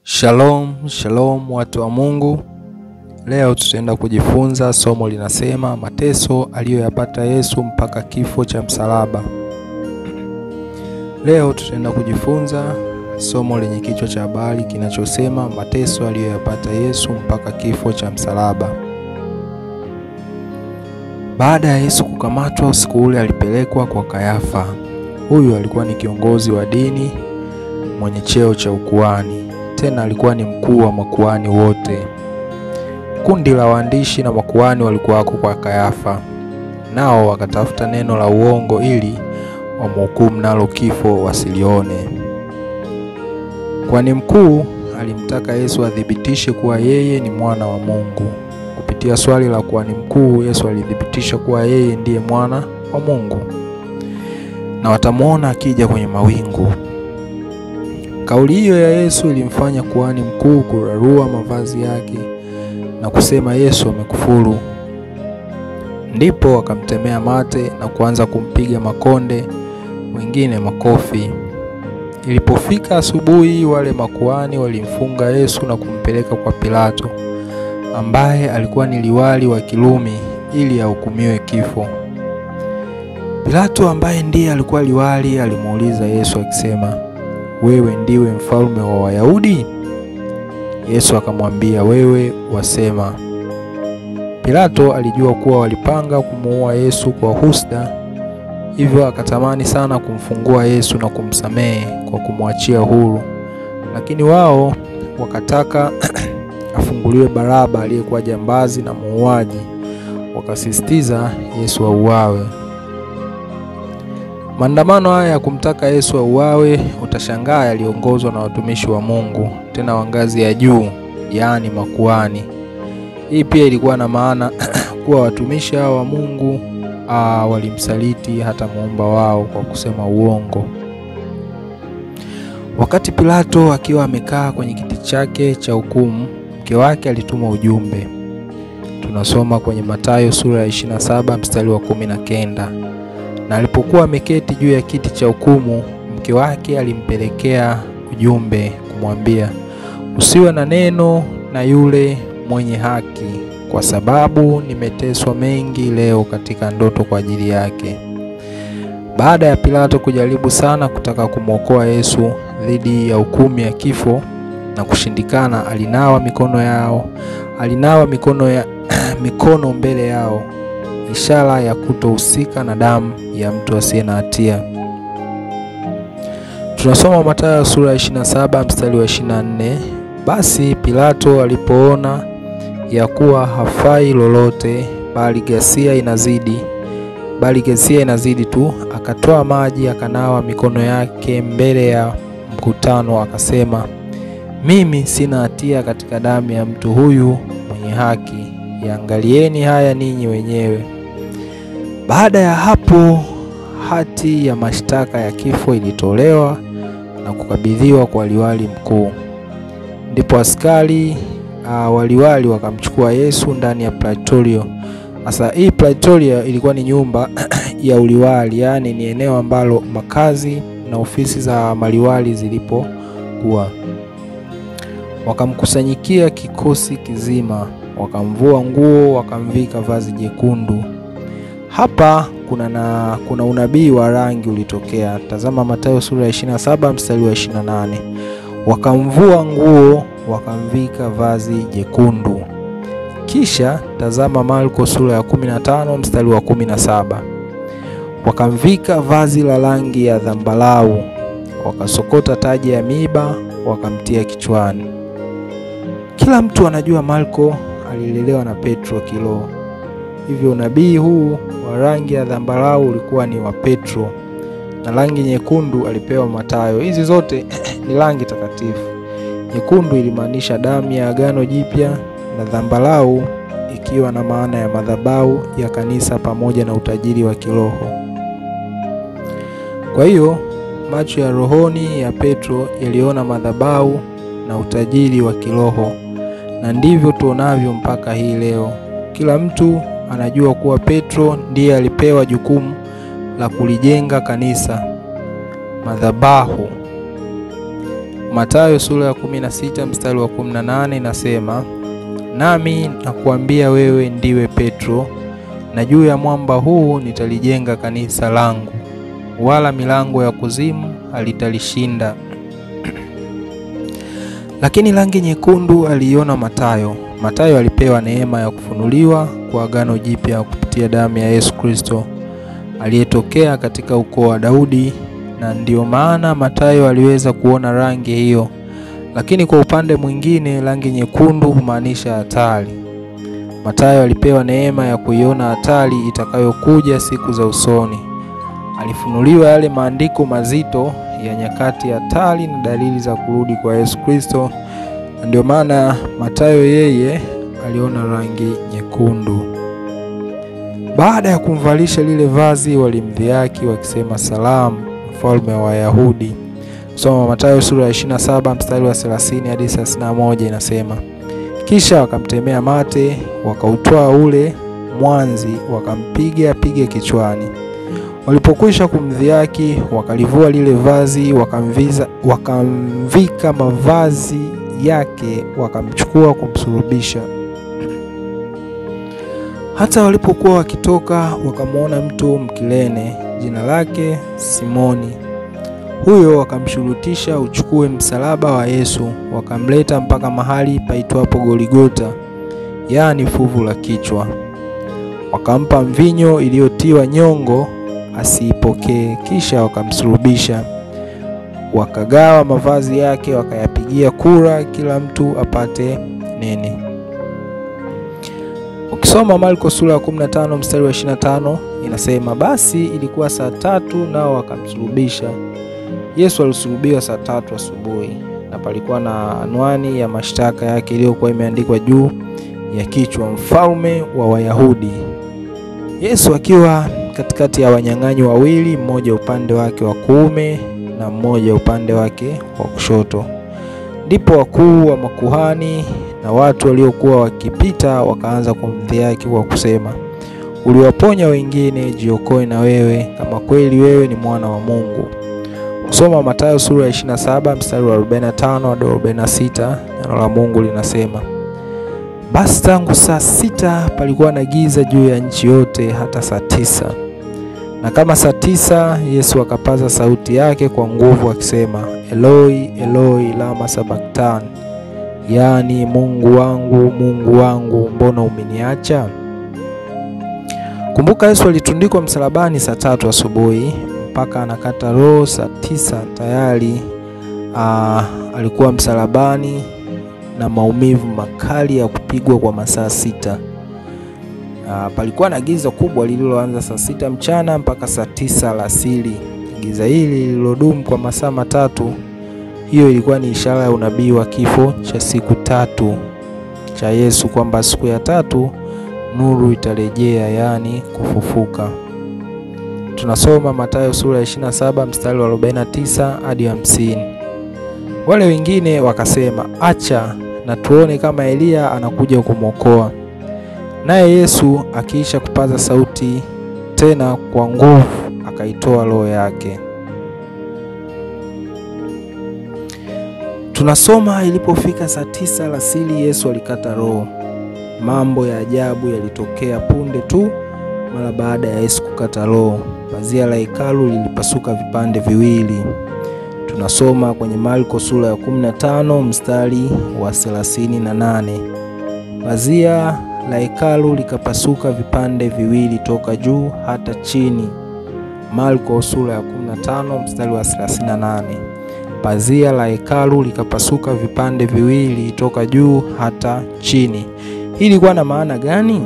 Shalom, shalom watu wa Mungu. Leo tutaenda kujifunza somo linasema mateso aliyoyapata Yesu mpaka kifo cha msalaba. Leo tutaenda kujifunza somo lenye kichwa cha habari kinachosema mateso aliyoyapata Yesu mpaka kifo cha msalaba. Baada ya Yesu kukamatwa, usiku ule alipelekwa kwa Kayafa. Huyu alikuwa ni kiongozi wa dini mwenye cheo cha ukuhani. Tena alikuwa ni mkuu wa makuhani wote. Kundi la waandishi na makuhani walikuwa kwa Kayafa. Nao wakatafuta neno la uongo ili wamhukumu nalo kifo wasilione. Kwani mkuu alimtaka Yesu athibitishe kuwa yeye ni mwana wa Mungu. Kupitia swali la kuhani mkuu, Yesu alithibitisha kuwa yeye ndiye mwana wa Mungu, na watamuona akija kwenye mawingu. Kauli hiyo ya Yesu ilimfanya kuhani mkuu kurarua mavazi yake na kusema Yesu amekufuru. Ndipo wakamtemea mate na kuanza kumpiga makonde, wengine makofi. Ilipofika asubuhi, wale makuhani walimfunga Yesu na kumpeleka kwa Pilato, ambaye alikuwa ni liwali wa Kirumi, ili ahukumiwe kifo. Pilato, ambaye ndiye alikuwa liwali, alimuuliza Yesu akisema, wewe ndiwe mfalme wa Wayahudi? Yesu akamwambia, wewe wasema. Pilato alijua kuwa walipanga kumuua Yesu kwa husda, hivyo akatamani sana kumfungua Yesu na kumsamehe kwa kumwachia huru. Lakini wao wakataka afunguliwe Baraba, aliyekuwa jambazi na muuaji. Wakasisitiza Yesu auawe. Maandamano haya ya kumtaka Yesu auawe, utashangaa, yaliongozwa na watumishi wa Mungu, tena wa ngazi ya juu, yaani makuhani. Hii pia ilikuwa na maana kuwa watumishi hao wa Mungu walimsaliti hata muumba wao kwa kusema uongo. Wakati Pilato akiwa amekaa kwenye kiti chake cha hukumu, mke wake alituma ujumbe. Tunasoma kwenye Mathayo sura ya 27 mstari wa 19. Na alipokuwa ameketi juu ya kiti cha hukumu, mke wake alimpelekea ujumbe kumwambia, usiwe na neno na yule mwenye haki, kwa sababu nimeteswa mengi leo katika ndoto kwa ajili yake. Baada ya Pilato kujaribu sana kutaka kumwokoa Yesu dhidi ya hukumu ya kifo na kushindikana, alinawa mikono mbele yao, ishara ya kutohusika na damu ya mtu asiye na hatia. Tunasoma Mathayo sura ya 27 mstari wa 24. Basi Pilato alipoona ya kuwa hafai lolote, bali ghasia inazidi tu, akatoa maji akanawa mikono yake mbele ya mkutano, akasema, mimi sina hatia katika damu ya mtu huyu mwenye haki, yaangalieni haya ninyi wenyewe. Baada ya hapo, hati ya mashtaka ya kifo ilitolewa na kukabidhiwa kwa liwali mkuu. Ndipo askari waliwali wakamchukua Yesu ndani ya Praetorio. Sasa hii Praetorio ilikuwa ni nyumba ya uliwali, yani ni eneo ambalo makazi na ofisi za maliwali zilipokuwa. Wakamkusanyikia kikosi kizima, wakamvua nguo, wakamvika vazi jekundu. Hapa kuna unabii wa rangi ulitokea. Tazama Mathayo sura ya 27 mstari wa 28. Wakamvua nguo, wakamvika vazi jekundu. Kisha tazama Marko sura ya 15 mstari wa 17. Wakamvika vazi la rangi ya dhambarau, wakasokota taji ya miiba, wakamtia kichwani. Kila mtu anajua Marko alilelewa na Petro kiroho. Hivyo unabii huu wa rangi ya dhambarau ulikuwa ni wa Petro, na rangi nyekundu alipewa Mathayo. Hizi zote ni rangi takatifu. Nyekundu ilimaanisha damu ya agano jipya, na dhambarau ikiwa na maana ya madhabahu ya kanisa pamoja na utajiri wa kiroho. Kwa hiyo macho ya rohoni ya Petro yaliona madhabahu na utajiri wa kiroho, na ndivyo tuonavyo mpaka hii leo. Kila mtu anajua kuwa Petro ndiye alipewa jukumu la kulijenga kanisa, madhabahu. Mathayo sura ya 16 mstari wa 18 inasema, nami nakuambia wewe ndiwe Petro, na juu ya mwamba huu nitalijenga kanisa langu, wala milango ya kuzimu halitalishinda. Lakini rangi nyekundu aliona Mathayo. Mathayo alipewa neema ya kufunuliwa kwa agano jipya kupitia damu ya Yesu Kristo aliyetokea katika ukoo wa Daudi, na ndio maana Mathayo aliweza kuona rangi hiyo. Lakini kwa upande mwingine, rangi nyekundu humaanisha hatari. Mathayo alipewa neema ya kuiona hatari itakayokuja siku za usoni. Alifunuliwa yale maandiko mazito ya nyakati hatari na dalili za kurudi kwa Yesu Kristo. Ndio maana Mathayo yeye aliona rangi nyekundu. Baada ya kumvalisha lile vazi, walimdhihaki wakisema, salamu, mfalme wa Wayahudi. Soma Mathayo sura ya 27 mstari wa 30 hadi 31 inasema, kisha wakamtemea mate, wakautoa ule mwanzi, wakampiga kichwani. Walipokwisha kumdhihaki, wakalivua lile vazi, wakamvika mavazi yake, wakamchukua kumsulubisha. Hata walipokuwa wakitoka, wakamwona mtu Mkirene, jina lake Simoni. Huyo wakamshurutisha uchukue msalaba wa Yesu, wakamleta mpaka mahali paitwapo Goligota, yaani fuvu la kichwa. Wakampa mvinyo iliyotiwa nyongo asiipokee, kisha wakamsulubisha. Wakagawa mavazi yake, wakayapigia kura kila mtu apate nini. Ukisoma Marko sura ya 15 mstari wa 25 inasema, basi ilikuwa saa 3 nao wakamsulubisha. Yesu alisulubiwa saa 3 asubuhi, na palikuwa na anwani ya mashtaka yake iliyokuwa imeandikwa juu ya kichwa, mfalme wa Wayahudi. Yesu akiwa katikati ya wanyang'anyi wawili, mmoja upande wake wa kuume na mmoja upande wake wa kushoto. Ndipo wakuu wa makuhani na watu waliokuwa wakipita wakaanza kumdhihaki kwa kusema, uliwaponya wengine, jiokoe na wewe, kama kweli wewe ni mwana wa Mungu. Kusoma Mathayo sura ya 27 mstari wa 45 hadi 46, neno la Mungu linasema, basi tangu saa 6 palikuwa na giza juu ya nchi yote hata saa 9. Na kama saa 9, Yesu akapaza sauti yake kwa nguvu akisema, Eloi, Eloi, lama sabakthani, yaani Mungu wangu, mbona umeniacha? Kumbuka Yesu alitundikwa msalabani saa 3 asubuhi mpaka anakata roho saa 9 tayari alikuwa msalabani na maumivu makali ya kupigwa kwa masaa 6. Palikuwa na giza kubwa lililoanza saa 6 mchana mpaka saa 9 alasiri. Giza hili lililodumu kwa masaa 3. Hiyo ilikuwa ni ishara ya unabii wa kifo cha siku 3 cha Yesu, kwamba siku ya 3 nuru itarejea, yani kufufuka. Tunasoma Mathayo sura ya 27 mstari wa 49 hadi 50. Wale wengine wakasema, acha na tuone kama Elia anakuja kumwokoa. Naye Yesu akiisha kupaza sauti tena kwa nguvu, akaitoa roho yake. Tunasoma ilipofika saa 9 alasiri, Yesu alikata roho. Mambo ya ajabu yalitokea punde tu mara baada ya Yesu kukata roho. Pazia la hekalu lilipasuka vipande viwili. Tunasoma kwenye Marko sura ya 15 mstari wa 38. Pazia la hekalu likapasuka vipande viwili toka juu hata chini. Marko sura ya 15 mstari wa 38. Pazia la hekalu likapasuka vipande viwili toka juu hata chini. Hii ilikuwa na maana gani?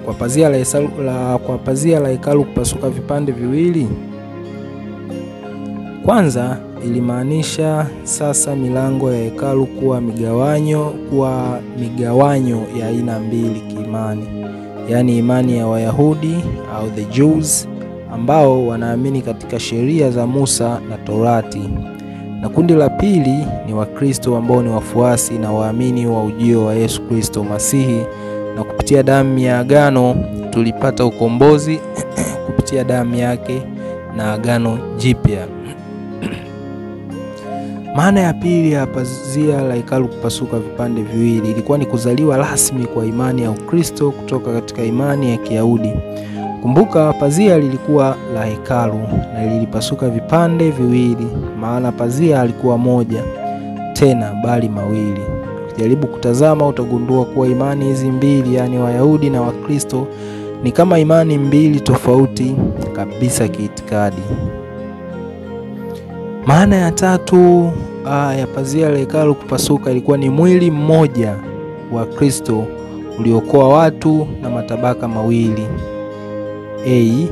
Kwa pazia la hekalu kupasuka vipande viwili, kwanza ilimaanisha sasa milango ya hekalu kuwa migawanyo ya aina mbili kiimani, yani imani ya Wayahudi au the Jews ambao wanaamini katika sheria za Musa na Torati, na kundi la pili ni Wakristo ambao ni wafuasi na waamini wa ujio wa Yesu Kristo Masihi, na kupitia damu ya agano tulipata ukombozi kupitia damu yake na agano jipya. Maana ya pili ya pazia la hekalu kupasuka vipande viwili ilikuwa ni kuzaliwa rasmi kwa imani ya Ukristo kutoka katika imani ya Kiyahudi. Kumbuka pazia lilikuwa la hekalu na lilipasuka vipande viwili, maana pazia alikuwa moja tena bali mawili. Ukijaribu kutazama utagundua kuwa imani hizi mbili, yani Wayahudi na Wakristo, ni kama imani mbili tofauti kabisa kiitikadi. Maana ya tatu ya pazia la hekalu kupasuka ilikuwa ni mwili mmoja wa Kristo uliokoa watu na matabaka mawili. A,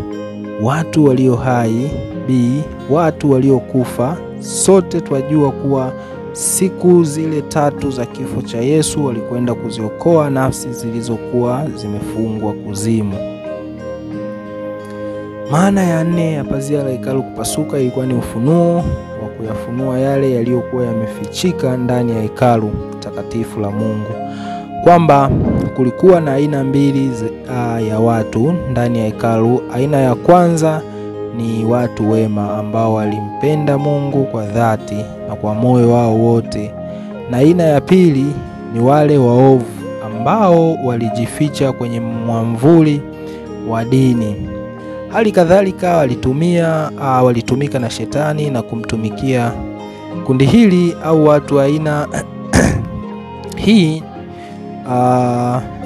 watu walio hai. B, watu waliokufa. Sote twajua kuwa siku zile tatu za kifo cha Yesu walikwenda kuziokoa nafsi zilizokuwa zimefungwa kuzimu. Maana ya nne ya pazia la hekalu kupasuka ilikuwa ni ufunuo wa kuyafunua yale yaliyokuwa yamefichika ndani ya hekalu takatifu la Mungu, kwamba kulikuwa na aina mbili ya watu ndani ya hekalu. Aina ya kwanza ni watu wema ambao walimpenda Mungu kwa dhati na kwa moyo wao wote, na aina ya pili ni wale waovu ambao walijificha kwenye mwamvuli wa dini. Hali kadhalika walitumika na shetani na kumtumikia. Kundi hili au watu aina hii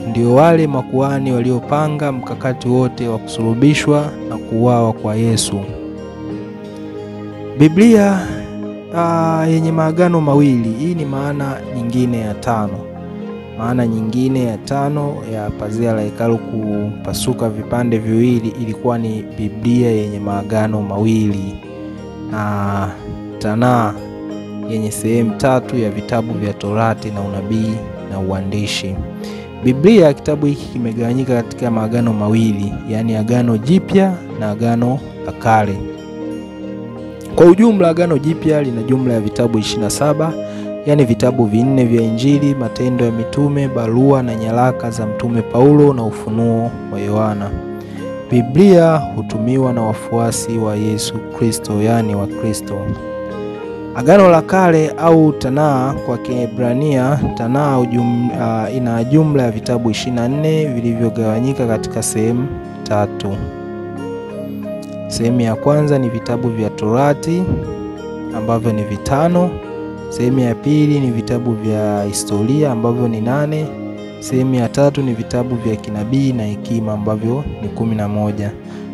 ndio wale makuhani waliopanga mkakati wote wa kusulubishwa na kuuawa kwa Yesu. Biblia yenye maagano mawili. Hii ni maana nyingine ya tano. Maana nyingine ya tano ya pazia la hekalu kupasuka vipande viwili ilikuwa ni Biblia yenye maagano mawili na Tanaa yenye sehemu tatu ya vitabu vya Torati na unabii na uandishi. Biblia, kitabu hiki kimegawanyika katika maagano mawili, yani Agano Jipya na Agano la Kale. Kwa ujumla Agano Jipya lina jumla ya vitabu 27, yani vitabu 4 vya Injili, Matendo ya Mitume, barua na nyaraka za Mtume Paulo na Ufunuo wa Yohana. Biblia hutumiwa na wafuasi wa Yesu Kristo, yani wa Kristo. Agano la Kale au Tanaa kwa Kiebrania, Tanaa ina jumla ya vitabu 24 vilivyogawanyika katika sehemu tatu. Sehemu ya kwanza ni vitabu vya Torati ambavyo ni 5. Sehemu ya pili ni vitabu vya historia ambavyo ni 8. Sehemu ya tatu ni vitabu vya kinabii na hekima ambavyo ni 11.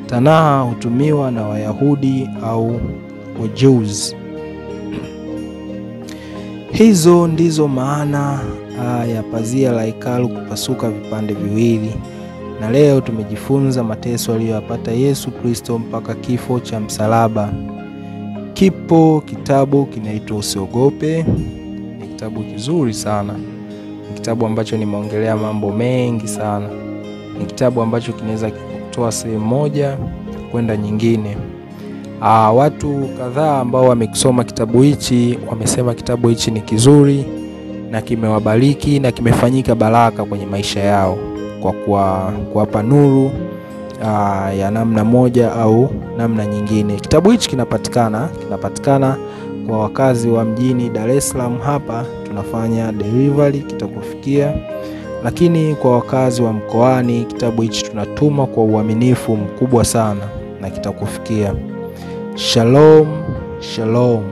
Tanaa hutumiwa na Wayahudi au Jews. Hizo ndizo maana ya pazia la hekalu kupasuka vipande viwili. Na leo tumejifunza mateso aliyopata Yesu Kristo mpaka kifo cha msalaba. Kipo kitabu kinaitwa Usiogope. Ni kitabu kizuri sana. Ni kitabu ambacho nimeongelea mambo mengi sana. Ni kitabu ambacho kinaweza kutoa sehemu moja kwenda nyingine. Watu kadhaa ambao wamekisoma kitabu hichi wamesema kitabu hichi ni kizuri na kimewabariki na kimefanyika baraka kwenye maisha yao kwa kuwapa nuru ya namna moja au namna nyingine. Kitabu hichi kinapatikana kwa wakazi wa mjini Dar es Salaam. Hapa tunafanya delivery, kitakufikia. Lakini kwa wakazi wa mkoani, kitabu hichi tunatuma kwa uaminifu mkubwa sana na kitakufikia. Shalom, shalom.